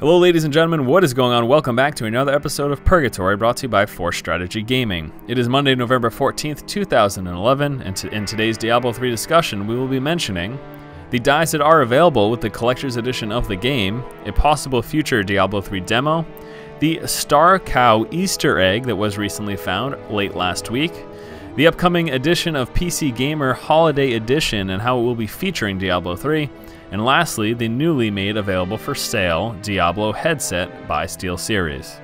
Hello ladies and gentlemen, what is going on? Welcome back to another episode of Purgatory, brought to you by Force Strategy Gaming. It is Monday, November 14th, 2011, and in today's Diablo 3 discussion, we will be mentioning the dies that are available with the Collector's Edition of the game, a possible future Diablo 3 demo, the Starcow Easter egg that was recently found late last week, the upcoming edition of PC Gamer Holiday Edition and how it will be featuring Diablo 3, and lastly, the newly made available for sale Diablo headset by Steelseries.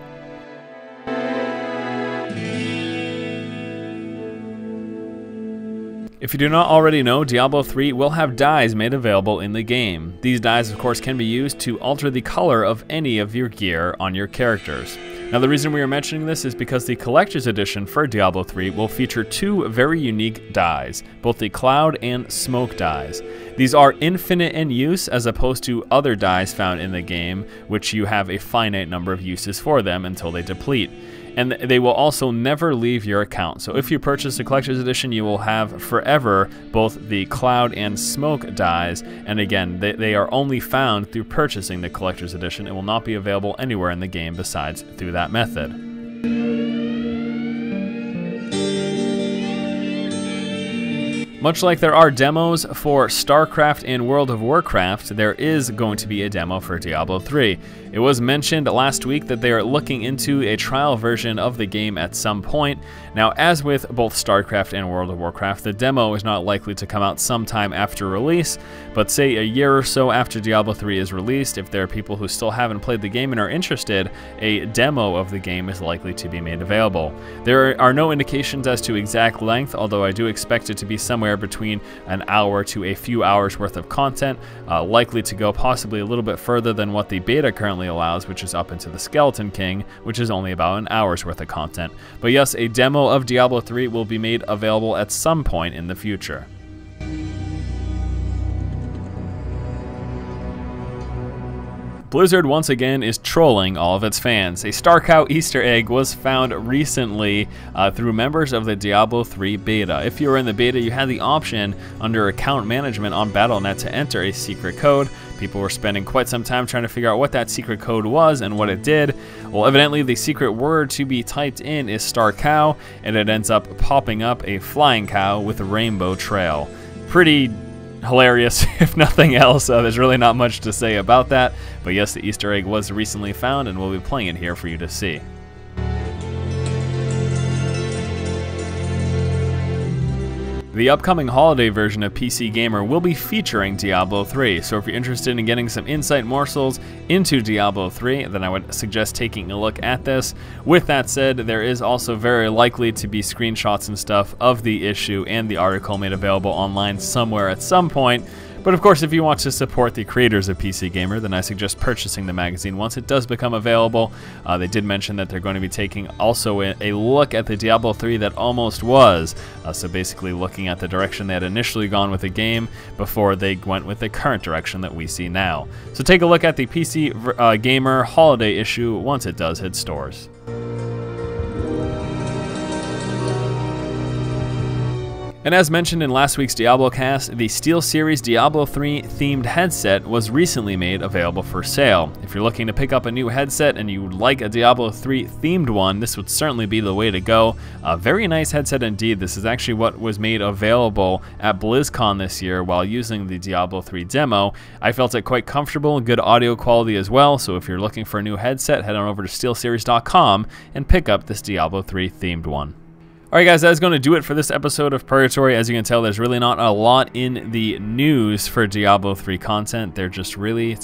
If you do not already know, Diablo 3 will have dyes made available in the game. These dyes, of course, can be used to alter the color of any of your gear on your characters. Now, the reason we are mentioning this is because the Collector's Edition for Diablo 3 will feature two very unique dyes, both the Cloud and Smoke dyes. These are infinite in use as opposed to other dyes found in the game, which you have a finite number of uses for them until they deplete. And they will also never leave your account. So if you purchase the Collector's Edition, you will have forever both the Cloud and Smoke dyes. And again, they are only found through purchasing the Collector's Edition. It will not be available anywhere in the game besides through that method. Much like there are demos for StarCraft and World of Warcraft, there is going to be a demo for Diablo 3. It was mentioned last week that they are looking into a trial version of the game at some point. Now, as with both StarCraft and World of Warcraft, the demo is not likely to come out sometime after release, but say a year or so after Diablo 3 is released, if there are people who still haven't played the game and are interested, a demo of the game is likely to be made available. There are no indications as to exact length, although I do expect it to be somewhere between an hour to a few hours worth of content, likely to go possibly a little bit further than what the beta currently allows, which is up into the Skeleton King, which is only about an hour's worth of content. But yes, a demo of Diablo 3 will be made available at some point in the future. Blizzard once again is trolling all of its fans. A Starcow Easter egg was found recently through members of the Diablo 3 beta. If you were in the beta, you had the option under account management on Battle.net to enter a secret code. People were spending quite some time trying to figure out what that secret code was and what it did. Well, evidently the secret word to be typed in is Starcow, and it ends up popping up a flying cow with a rainbow trail. Pretty hilarious, if nothing else. There's really not much to say about that, but yes, the Easter egg was recently found, and we'll be playing it here for you to see. The upcoming holiday version of PC Gamer will be featuring Diablo 3, so if you're interested in getting some insight morsels into Diablo 3, then I would suggest taking a look at this. With that said, there is also very likely to be screenshots and stuff of the issue and the article made available online somewhere at some point. But of course, if you want to support the creators of PC Gamer, then I suggest purchasing the magazine once it does become available. They did mention that they're going to be taking also a look at the Diablo 3 that almost was. So basically looking at the direction they had initially gone with the game before they went with the current direction that we see now. So take a look at the PC Gamer holiday issue once it does hit stores. And as mentioned in last week's Diablo cast, the Steelseries Diablo 3 themed headset was recently made available for sale. If you're looking to pick up a new headset and you would like a Diablo 3 themed one, this would certainly be the way to go. A very nice headset indeed. This is actually what was made available at BlizzCon this year while using the Diablo 3 demo. I felt it quite comfortable, good audio quality as well, so if you're looking for a new headset, head on over to steelseries.com and pick up this Diablo 3 themed one. Alright guys, that is going to do it for this episode of Purgatory. As you can tell, there's really not a lot in the news for Diablo 3 content. It's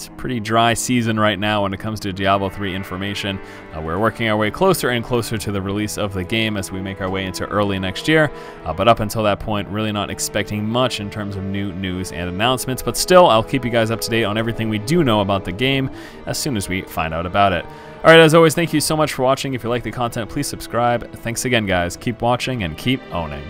a pretty dry season right now when it comes to Diablo 3 information. We're working our way closer and closer to the release of the game as we make our way into early next year. But up until that point, really not expecting much in terms of new news and announcements. But still, I'll keep you guys up to date on everything we do know about the game as soon as we find out about it. Alright, as always, thank you so much for watching. If you like the content, please subscribe. Thanks again, guys. Keep watching and keep owning.